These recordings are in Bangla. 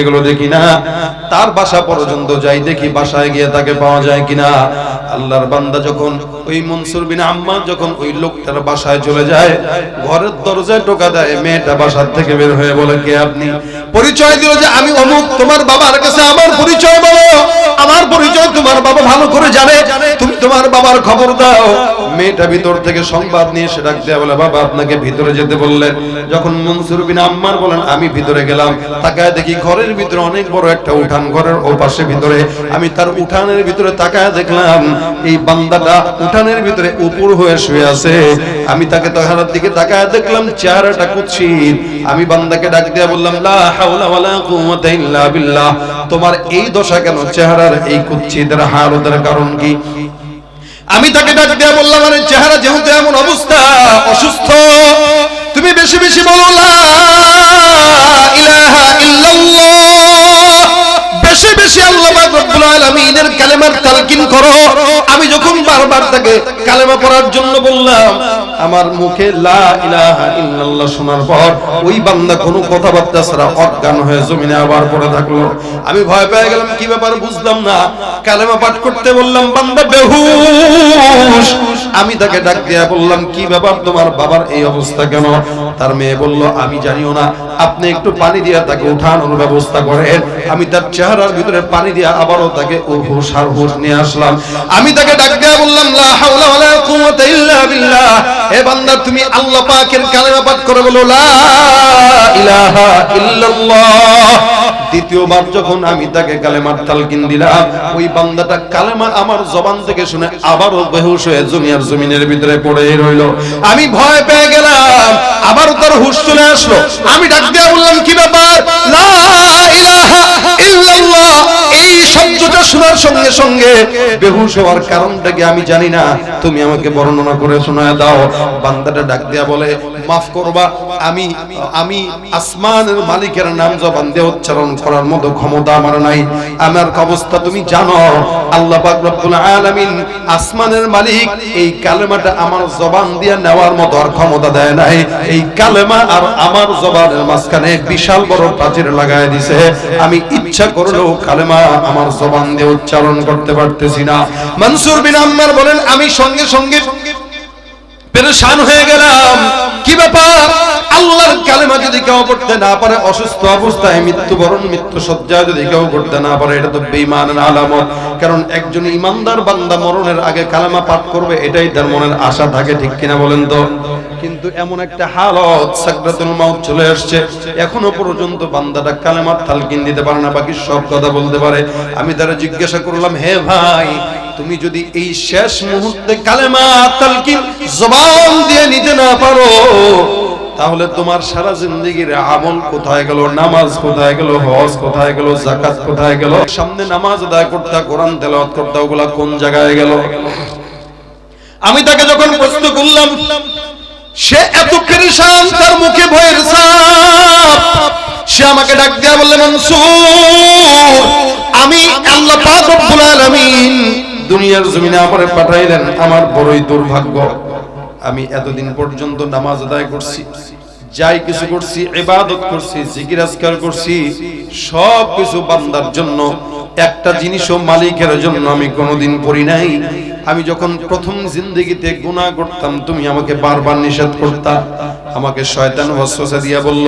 এগুলো দেখি না, তার বাসা পর্যন্ত যাই, দেখি বাসায় গিয়ে তাকে পাওয়া যায় কিনা। আল্লাহর বান্দা যখন ওই মনসুর বিন আম্মার যখন ওই লোকটার বাসায় চলে যায়, ঘরের দরজায় টোকা দেয়, মেয়েটা বাসার থেকে বের হয়ে বলে, কে আপনি? পরিচয় দিল যে আমি অমুক, তোমার বাবার কাছে আমার পরিচয় বলো, আমার পরিচয় তোমার বাবা ভালো করে জানে, তুমি তোমার বাবার খবর দাও। মেয়েটা ভিতর থেকে সংবাদ নিয়ে সে ডাক দেয়া বলে, বাবা আপনাকে ভিতরে যেতে বললেন। যখন মনসুর বিন আম্মার বলেন আমি ভিতরে গেলাম, তাকায় দেখি ঘরের ভিতরে অনেক বড় একটা উঠান, ঘরের ও পাশে ভিতরে আমি তার উঠানের ভিতরে তাকায় দেখলাম এই বান্দাটা উঠানের ভিতরে উপর হয়ে শুয়ে আছে। আমি তাকে তাহার দিকে তাকায় দেখলাম চেহারাটা কুৎসিত। আমি বান্দাকে ডাক দিয়া বললাম, লা হাওলা ওয়ালা কুওয়াতা ইল্লা বিল্লাহ, তোমার এই দশা কেন? চেহারার এই কুৎসিতের হালতের কারণ কি? আমি তাকে ডাক দিয়া বললাম, আরে চেহারা যেহেতু এমন অবস্থা, অসুস্থ, তুমি বেশি বেশি বলো লা ইলাহা ইল্লাল্লাহ, বেশি বেশি আল্লাহ পাক রব্বুল আলামিনের কালেমার তালকিন করো। আমি যখন বারবার তাকে কালেমা পড়ার জন্য বললাম, আমার মুখে লা ইলাহা ইল্লাল্লাহ শোনার পর ওই বান্দা কোনো কথাবার্তা ছাড়া অজ্ঞান হয়ে জমিনে আবার পড়ে থাকলো। আমি ভয় পেয়ে গেলাম, কি ব্যাপার বুঝলাম না। কালেমা পাঠ করতে বললাম, বান্দা বেহুশ। আমি তাকে ডাক দিয়া বললাম, কি ব্যাপার, তোমার বাবার এই অবস্থা কেন? তার মেয়ে বলল, আমি জানিও না, আপনি একটু পানি দিয়ে তাকে উঠানোর ব্যবস্থা করেন। আমি তার চেহারার ভিতরে পানি দিয়ে আবারও তাকে হুশ আর হুশ নিয়ে আসলাম। আমি তাকে ডাক দিয়া বললাম, লা হাওলা ওয়ালা কুওয়াতা ইল্লা বিল্লাহ, হে বান্দা তুমি আল্লাহ পাকের কালেমা পাঠ করে বলো লা ইলাহা ইল্লাল্লাহ। দ্বিতীয়বার যখন আমি তাকে কালেমার তালকিন দিলাম, ওই বান্দাটা কালেমা আমার জবান থেকে শুনে আবারও বেহুশ হয়ে জমিনের ভিতরে পড়ে রইল। আমি ভয় পেয়ে গেলাম, আবারও তার হুশ চলে আসলো। আমি ডাক দিয়ে বললাম, কি ব্যাপার? লা ইলাহা ইল্লাল্লাহ এই শব্দটা শোনার সঙ্গে সঙ্গে বেহুশ হওয়ার কারণটা কি আমি জানি না, তুমি আমাকে বর্ণনা করে শোনায় দাও। বান্দাটা ডাক দিয়া বলে, মাফ করবা, আমি আসমানের মালিকের নাম জবান দিয়ে উচ্চারণ করার মতো ক্ষমতা আমার নাই। আমার অবস্থা তুমি জানো, আল্লাহ পাক রব্বুল আলামিন আসমানের মালিক এই কালেমাটা আমার জবান দিয়ে নেওয়ার মতো আর ক্ষমতা দেয় নাই। এই কালেমা আর আমার জবানের মাঝখানে বিশাল বড় প্রাচীর লাগায় দিছে। আমি ইচ্ছা করলেও কালেমা আমার জবান দিয়ে উচ্চারণ করতে পারতেছি না। মনসুর বিন আম্মার বলেন, আমি সঙ্গে সঙ্গে পেরেশান হয়ে গেলাম, কি ব্যাপার? আল্লাহর কালেমা যদি কেউ পড়তে না পারে, অসুস্থ অবস্থায় মৃত্যুবরণ মৃত্যু সজ্জায় যদি কেউ করতে না পারে, এটা তো বেঈমানের আলামত। কারণ একজন ইমানদার বান্দা মরণের আগে কালেমা পাঠ করবে, এটাই তার মনের আশা থাকে, ঠিক কিনা বলেন তো? কিন্তু এমন একটা হালত, সাকরাতুল মাউত চলে আসছে, এখনো পর্যন্ত বান্দাটা কালেমার তালকিন দিতে পারে না, বাকি সব কথা বলতে পারে। আমি তারা জিজ্ঞাসা করলাম, হে ভাই, তুমি যদি এই শেষ মুহূর্তে কালেমা তালকিন জবান দিয়ে নিতে না পারো, তাহলে তোমার সারা জিন্দেগীর আমল কোথায় গেল? নামাজ কোথায় গেল? হজ কোথায় গেল? যাকাত কোথায় গেল? সামনে নামাজ আদায় করতে, কোরআন তেলাওয়াত করতে, ওগুলা কোন জায়গায় গেল? আমি তাকে যখন প্রশ্ন করলাম, সে এত পেরেশান, তার মুখে ভয়ের ছাপ। সে আমাকে ডাক দিয়া বললে, মনসুর, আমি আল্লাহ পাক রব্বুল আলামিন দুনিয়ার জমিনে আমারে পাঠাইলেন, আমার বড়ই দুর্ভাগ্য। আমি এতদিন পর্যন্ত নামাজ আদায় করছি, যাই কিছু করছি, ইবাদত করছি, জিকির আজকার করছি, সব কিছু বান্দার জন্য, একটা জিনিসও মালিকের জন্য আমি কোনোদিন করি নাই। আমি যখন প্রথম জিন্দেগিতে গুনাহ করতাম, তুমি আমাকে বারবার নিষেধ করতা। আমাকে শয়তান ওয়াসওয়াসা দিয়া বলল,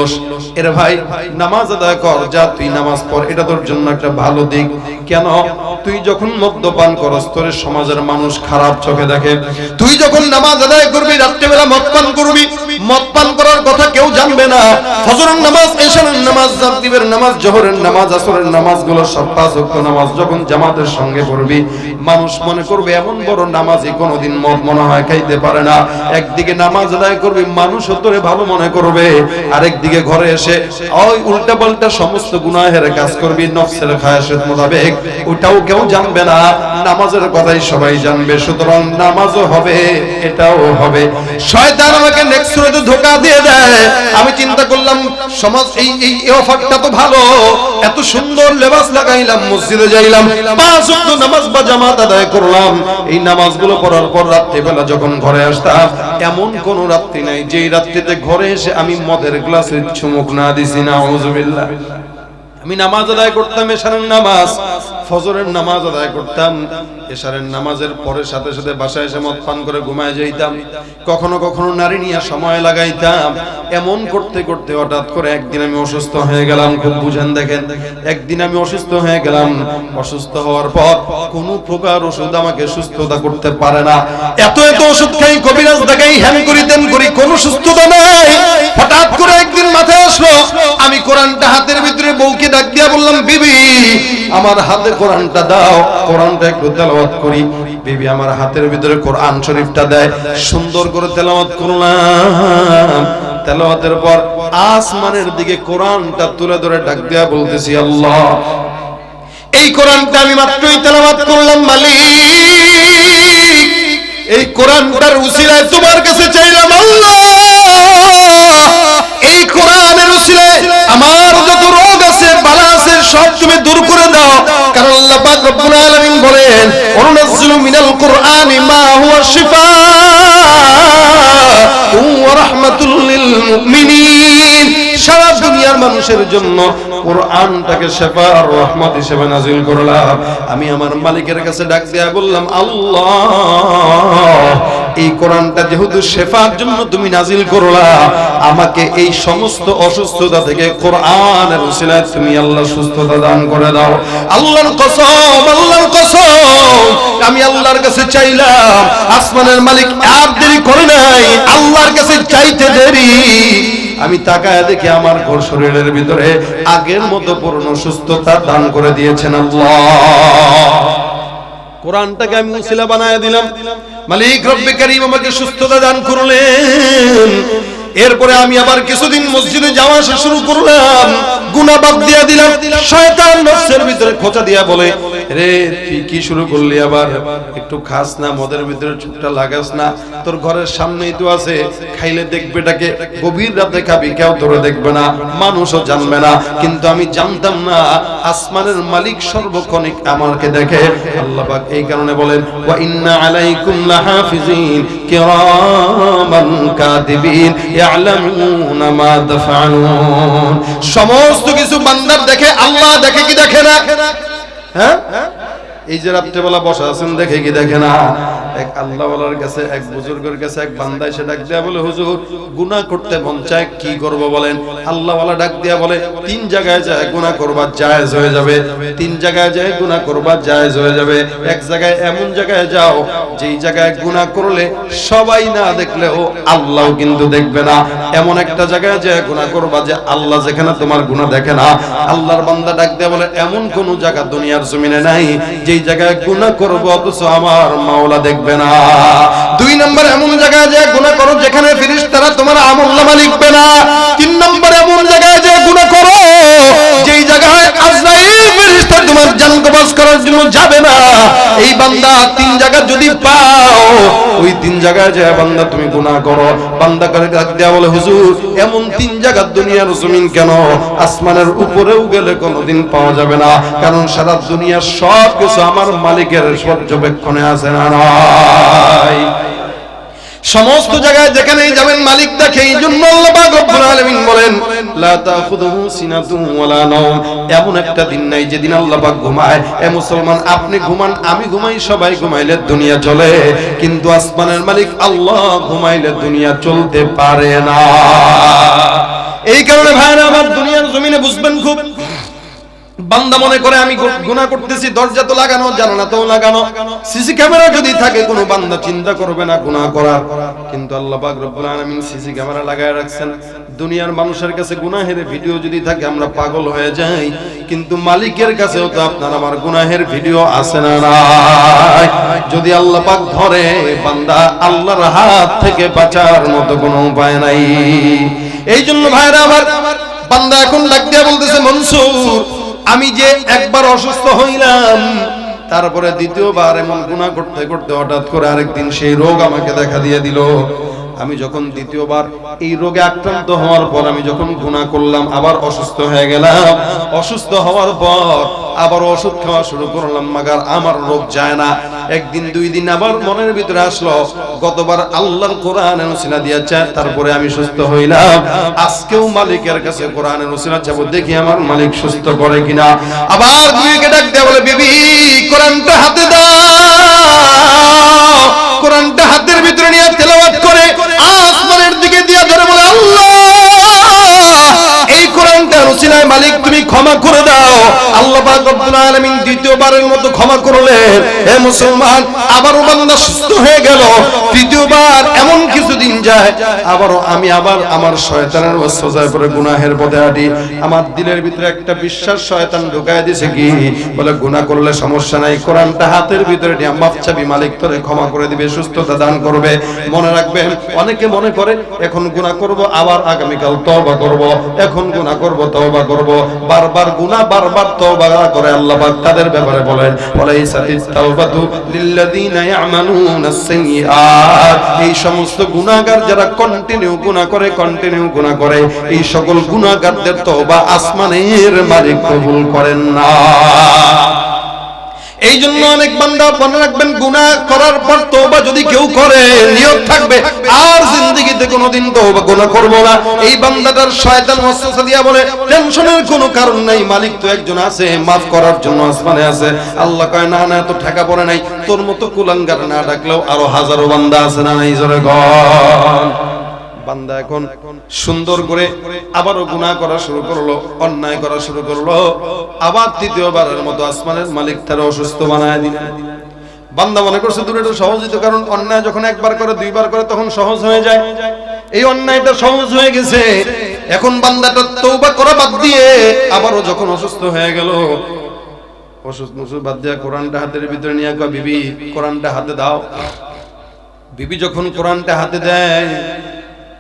এর ভাই নামাজ আদায় কর, যা তুই নামাজ পড়, এটা তোর জন্য একটা ভালো দিক। কেন? তুই যখন মদ্যপান করস, তোর সমাজের মানুষ খারাপ চোখে দেখে। তুই যখন নামাজ আদায় করবি, রাত্রিবেলা মদ পান করবি, মদ পান করার কথা কেউ জানবে না। ফজরের নামাজ, এশারের নামাজ, রাত্রিবের নামাজ, জোহরের নামাজ, আসরের নামাজগুলো সব পাঁচ ওয়াক্ত নামাজ যখন জামাতের সঙ্গে পড়বি, মানুষ মনে করবে এমন বড় নামাজি কোনোদিন মদ মনে হয় খাইতে পারে না। একদিকে নামাজ আদায় করবি, মানুষ তোরে ভালো মনে করবে, আরেকদিকে ঘরে এসে ওই উল্টা পাল্টা সমস্ত গুনাহের কাজ করবি নফসের খায়াসের মোতাবেক, ওটাও কেউ জানবে না, নামাজের কথাই সবাই জানবে। সুতরাং নামাজও হবে, এটাও হবে। শয়তান আমাকে নেক্সট সুরাতে ধোঁকা দিয়ে দেয়। আমি চিন্তা করলাম, সমাজ এই অফারটা তো ভালো, এত সুন্দর লেবাস লাগাইলাম, মসজিদে যাইলাম, পাঁচ ওয়াক্ত নামাজ বা জামাত আদায় করলাম। এই নামাজগুলো পড়ার পর রাত্রিবেলা যখন ঘরে আসতাম, এমন কোন রাত্রি নাই যেই রাত্রিতে ঘরে এসে আমি মদের গ্লাসে চুমুক না দিছি। নাউযুবিল্লাহ। আমি নামাজ আদায় করতাম, এশারের নামাজ, ফজরের নামাজ আদায় করতাম, এশারের নামাজের পরে সাথে সাথে বাসায় এসে মদ পান করে ঘুমায় যাইতাম, কখনো কখনো নারী নিয়ে সময় লাগাইতাম। এমন করতে করতে হঠাৎ করে একদিন আমি অসুস্থ হয়ে গেলাম। খুব বুঝেন, দেখেন, একদিন আমি অসুস্থ হয়ে গেলাম। অসুস্থ হওয়ার পর কোন প্রকার ওষুধ আমাকে সুস্থতা করতে পারে না। এত এত ওষুধ খাই, কবিরাজ দেখাই, হ্যান করি তেন করি, কোনো সুস্থতা নাই। হঠাৎ করে একদিন মাথায় আসলো, আমি কোরআনটা হাতের ভিতরে বউকে ডাক দিয়া বললাম, বিবি আমার হাতে কোরআনটা দাও, কোরআনটা একটু তেলাওয়াত করি। বিবি আমার হাতের ভিতরে কোরআন শরীফটা দেয়, সুন্দর করে তেলাওয়াত করলাম। তেলাওয়াতের পর আসমানের দিকে কোরআনটা তুলে ধরে ডাক দিয়া বলতেছি, আল্লাহ এই কোরআনটা আমি মাত্রই তেলাওয়াত করলাম, মালিক এই কোরআনটার উসিলায় তোমার কাছে চাইলাম, আল্লাহ এই কোরআনের উসিলায় আমার যত রোগ আছে, বালা আছে, সব তুমি দূর করে দাও। কারণ আল্লাহ পাক রব্বুল আলামিন বলেন, ওয়ানুনাজ্জিলু মিনাল কুরআনি মা হুয়া শিফাউন ওয়া রাহমাতুল লিল মুমিনিন। সারা দুনিয়ার মানুষের জন্য কোরআনটাকে শিফা আর রহমত হিসেবে নাযিল করলাম। আমি আমার মালিকের কাছে ডাক দিয়া বললাম, আল্লাহ এই কোরআনটা যেহেতু শিফার জন্য তুমি নাযিল করলা, আমাকে এই সমস্ত অসুস্থতা থেকে কোরআনের উসিলায় তুমি আল্লাহ সুস্থতা দান করে দাও। আল্লাহর কসম, আল্লাহর কসম, আমি আল্লাহর কাছে চাইলাম, আসমানের মালিক আর দেরি করে নাই, আল্লাহর কাছে চাইতে দেরি। আমি তাকায় দেখি আমার ঘর শরীরের ভিতরে আগের মতো পূর্ণ সুস্থতা দান করে দিয়েছেন আল্লাহ। কোরআনটাকে আমি উসিলা বানায় দিলাম, মালিক রব্বে কারীম আমাকে সুস্থতা দান করলেন। এরপরে আমি আবার কিছুদিন মসজিদে যাওয়া শুরু করলাম, গুনাহ বাদ দিয়া দিলাম। শয়তান নফসের ভিতরে খোঁচা দিয়া বলে, রে তুই কি শুরু করলি আবার? একটু খাস না, মদের ভিতরে চুপটা লাগাস না, তোর ঘরের সামনেই তো আছে, খাইলে দেখবেটাকে, গভীর রাতে খাবি, কেউ তোরে দেখবে না, মানুষও জানবে না। কিন্তু আমি জানতাম না আসমানের মালিক সর্বক্ষণ আমাকে দেখে। আল্লাহ পাক এই কারণে বলেন, ওয়া ইন্না আলাইকুম লাহাফিজিন কিরামান কাতিবিন ইয়ালামুনা মা তাফআলুন। সমস্ত কিছু বান্দার দেখে, আল্লাহ দেখে কি দেখে না? হ্যাঁ, এই যে রাত্রেবেলা বসা আছেন, দেখে কি দেখে না? এক আল্লাহওয়ালার কাছে, এক বুজুর্গের কাছে এক বান্দা এসে ডাক দিয়া বলে, হুজুর গুনাহ করতে মন চায়, কি করব বলেন? আল্লাহওয়ালা ডাক দিয়া বলে, তিন জায়গায় যায় গুনাহ করবা জায়েজ হয়ে যাবে, তিন জায়গায় যায় গুনাহ করবা জায়েজ হয়ে যাবে। এক জায়গায় এমন জায়গায় যাও যেই জায়গায় গুনাহ করলে সবাই না দেখলেও আল্লাহ কিন্তু দেখবে না, এমন একটা জায়গায় যায় গুনাহ করবা যে আল্লাহ যেখানে তোমার গুনাহ দেখে না। আল্লাহর বান্দা ডাক দিয়া বলে, এমন কোন জায়গা দুনিয়ার জমিনে নাই যেই জায়গায় গুনাহ করব অথচ আমার মাওলা দেখবে না। দুই নম্বর, এমন জায়গায় যে গুনাহ করো যেখানে ফেরেশতারা তোমার আমলনামা লিখবে না। তিন নম্বর, এমন জায়গায় যে গুনাহ করো যেই জায়গায় আজরাইল ফেরেশতা তোমার জান কবজ করার জন্য যাবে না। এই বান্দা তিন জায়গা যদি পাও, ওই তিন জায়গায় যে বান্দা তুমি গুনাহ করো, বান্দা করে ডাক দেয়া বলে, হুজুর এমন তিন জায়গা দুনিয়ার জমিন কেন, আসমানের উপরেও গেলে কোনোদিন পাওয়া যাবে না, কারণ সারা দুনিয়ার সব কিছু আমার মালিকের পর্যবেক্ষণে আছে না নাই? সমস্ত জায়গায় যেখানেই যাবেন মালিক দেখে। এই জন্য আল্লাহ পাক রব্বুল আলামিন বলেন, লা তাখুযুহু সিনাতুন ওয়ালা নাওম। এমন একটা দিন নাই যেদিন আল্লাহ পাক ঘুমায়। এ মুসলমান, আপনি ঘুমান, আমি ঘুমাই, সবাই ঘুমাইলে দুনিয়া চলে, কিন্তু আসমানের মালিক আল্লাহ ঘুমাইলে দুনিয়া চলতে পারে না। এই কারণে ভাইরা আমার, দুনিয়ার জমিনে বুঝবেন খুব, বান্দা মনে করে আমি গুনাহ করতেছি, দরজা তো লাগানো, জানালা তো লাগানো, সিসি ক্যামেরা যদি থাকে কোনো বান্দা চিন্তা করবে না গুনাহ করার। কিন্তু আল্লাহ পাক রব্বুল আলামিন সিসি ক্যামেরা লাগায় রাখছেন। দুনিয়ার মানুষের কাছে গুনাহের ভিডিও যদি থাকে আমরা পাগল হয়ে যাই, কিন্তু মালিকের কাছেও তো আপনার আমার গুনাহের ভিডিও আছে না নাই? যদি আল্লাহ পাক ধরে, বান্দা আল্লাহর হাত থেকে বাঁচার মতো কোনো উপায় নাই। এই জন্য ভাইরা আমার, বান্দা এখন ডাক দিয়া বলতেছে, মনসুর আমি যে একবার অসুস্থ হইলাম, তারপরে দ্বিতীয়বার এমন গুনাহ করতে করতে হঠাৎ করে আরেকদিন সেই রোগ আমাকে দেখা দিয়ে দিল। আমি যখন দ্বিতীয়বার এই রোগে আক্রান্ত হওয়ার পর আমি যখন গুনাহ করলাম, আবার অসুস্থ হয়ে গেলাম, অসুস্থ হওয়ার পর আবার ওষুধ খাওয়া শুরু করলাম, মাগার আমার রোগ যায় না। একদিন দুই দিন আবার মনের ভিতরে আসলো, গতবার আল্লাহর কোরআনের ওসিলা দিয়েছে, তারপরে আমি সুস্থ হইলাম, আজকেও মালিকের কাছে কোরআনের ওসিলা চাবো, দেখি আমার মালিক সুস্থ করে কিনা। আবার বিবিকে ডাক দেয়া বলে, বিবি কোরআনটা হাতে দাও। কোরআনটা হাতের ভিতরে নিয়ে তেলাওয়াত করে আসমানের দিকে দিয়া ধরে বলে, আল্লাহ এই কোরআনটার ওসিলায় মালিক তুমি ক্ষমা করে দাও। আল্লাহ পাক রব্বুল আলামিন দ্বিতীয়বারের মতো ক্ষমা করলেন। হে মুসলমান, আবারও বান্দা সুস্থ হয়ে গেল। তৃতীয়বার এমন কিছুদিন যায়, আবারও আমি আমার শয়তানের ওয়াসওয়াসায় পড়ে গুনাহের পথে হাঁটি। আমার দিলের ভিতরে একটা বিশ্বাস শয়তান ঢুকায় দিয়েছে, কি বলে, গুনাহ করলে সমস্যা নাই, কোরআনটা হাতের ভিতরে নিয়ে মাফ চাবি, মালিক তোরে ক্ষমা করে দিবে, সুস্থতা দান করবে। মনে রাখবেন, অনেকে মনে করে এখন গুনাহ করব, আবার আগামীকাল তওবা করব, এখন গুনাহ করব, তওবা করব, বারবার গুনাহ, বারবার তওবা করে আল্লাহ পাক তাদের ব্যাপারে বলেন, ওয়ালাইসাতিত তাওবাতু লিল্লাযিনা ইয়ামালুনাস সাইয়্যাত। এই সমস্ত গুনাহগার যারা কন্টিনিউ গুনাহ করে, এই সকল গুনাহগারদের তওবা আসমানের মালিক কবুল করেন না। এই জন্য অনেক বান্দা মনে রাখবেন, গুনাহ করার পর তওবা যদি কেউ করে, নিয়ত থাকবে আর জিন্দেগিতে কোনোদিন তওবা গুনাহ করব না। এই বান্দাটার শয়তান ওয়াসওয়াসা দিয়া বলে, টেনশনের কোনো কারণ নাই, মালিক তো একজন আছে, maaf করার জন্য আসমানে আছে। আল্লাহ কয়, না না, তো ঠেকা পড়ে নাই, তোর মতো কুলাঙ্গার না ডাকলেও আরো হাজারো বান্দা আছে, না নাই? জোরে গণ। বান্দা এখন সুন্দর করে আবারও গুনাহ করা শুরু করলো, অন্যায় করা শুরু করলো, আবার তৃতীয়বারের মতো আসমানের মালিক তার অসুস্থ বানায় দিলেন। বান্দা মনে করছে দূরে এটা সহজই তো, কারণ অন্যায় যখন একবার করে, দুইবার করে, তখন সহজ হয়ে যায়। এই অন্যায়টা সহজ হয়ে গেছে। এখন বান্দাটা তওবা করা বাদ দিয়ে আবারও যখন অসুস্থ হয়ে গেল, অসুস্থ বাদ দিয়ে কোরআনটা হাতের ভিতরে নিয়ে কয়, বিবি কোরআনটা হাতে দাও। বিবি যখন কোরআনটা হাতে দেয়,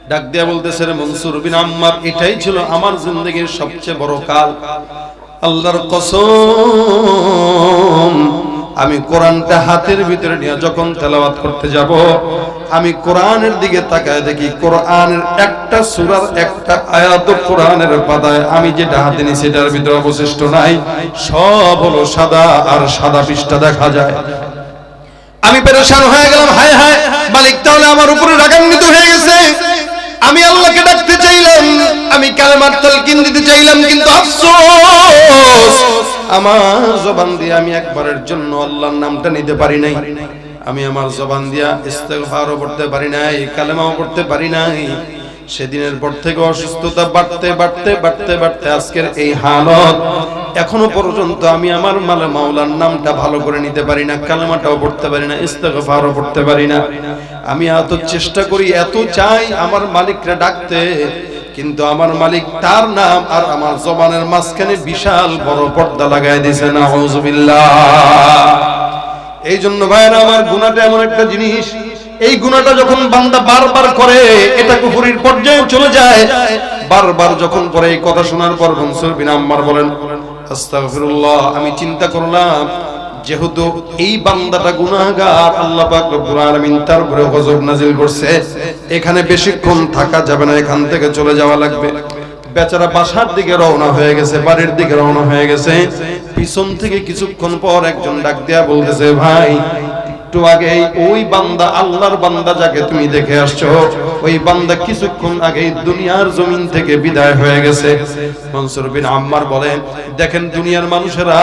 ডাক দিয়া বলতেছে, রে মনসুর বিন আম্মার, এটাই ছিল আমার জিন্দেগীর সবচেয়ে বড় কাল। আল্লাহর কসম, আমি কোরআনটা হাতের ভিতরে নিয়ে যখন তেলাওয়াত করতে যাব, আমি কোরআনের দিকে তাকায় দেখি, কোরআনের একটা সূরার একটা আয়াত কোরআনের পাতায় আমি যেটা হাতে নিয়েছি সেটার ভিতরে অবশিষ্ট নাই, সব হলো সাদা, আর সাদা পৃষ্ঠা দেখা যায়। আমি পেরেশান হয়ে গেলাম, হায় হায়, মালিক তাহলে আমার উপরে রাগান্বিত হয়ে গেছে। আমি আল্লাহকে ডাকতে চাইলাম, আমি কালেমার তালকিন দিতে চাইলাম, কিন্তু আফসোস আমার জবান দিয়ে আমি একবারের জন্য আল্লাহর নামটা নিতে পারি নাই। আমি আমার জবান দিয়া ইস্তেগফারও পড়তে পারি নাই, কালেমাও পড়তে পারি নাই। সেদিনের পর থেকে অসুস্থতা বাড়তে বাড়তে বাড়তে বাড়তে আজকের এই হালত। এখনো পর্যন্ত আমি আমার মাওলার নামটা ভালো করে নিতে পারি না, কালেমাটাও পড়তে পারি না, ইস্তেগফারও পড়তে পারি না। আমি এত চেষ্টা করি, এত চাই আমার মালিককে ডাকতে, কিন্তু আমার মালিক তার নাম আর আমার জবানের মাঝখানে বিশাল বড় পর্দা লাগাই দিয়েছে। নাউযুবিল্লাহ। এই জন্য ভাইরা আমার, গুনাহটা এমন একটা জিনিস, এই গুনাহটা যখন বান্দা বারবার করে, এটা কুফরির পর্যায়ে চলে যায়। বারবার যখন পরে, এই কথা শোনার পর মনসুর বিন আম্মার বলেন, আস্তাগফিরুল্লাহ, আমি চিন্তা করলাম, যেহেতু এই বান্দাটা গুনাহগার, আল্লাহ পাক রব্বুল আলামিন তার উপরে গজব নাজিল করছে, এখানে বেশিক্ষণ থাকা যাবে না, এখান থেকে চলে যাওয়া লাগবে। বেচারা বাসার দিকে রওনা হয়ে গেছে, বাড়ির দিকে রওনা হয়ে গেছে। পিছন থেকে কিছুক্ষণ পর একজন ডাক দেয়া বলতেছে, ভাই একটু আগে ওই বান্দা, আল্লাহর বান্দা যাকে তুমি দেখে আসছো, ওই বান্দা কিছুক্ষণ আগে দুনিয়ার জমিন থেকে বিদায় হয়ে গেছে। মনসুর বিন আম্মার বলেন, দেখেন দুনিয়ার মানুষেরা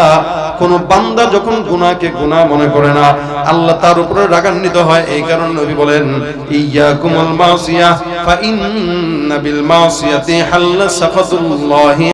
কোন বান্দা যখন গুনাহকে গুনাহ মনে করে না, আল্লাহ তার উপরে রাগান্বিত হয়। এই কারণে নবী বলেন, ইয়াকুমুল মাসিয়া ফা ইন্না বিল মাসিয়াতি হাল্লা সাফাতুল্লাহি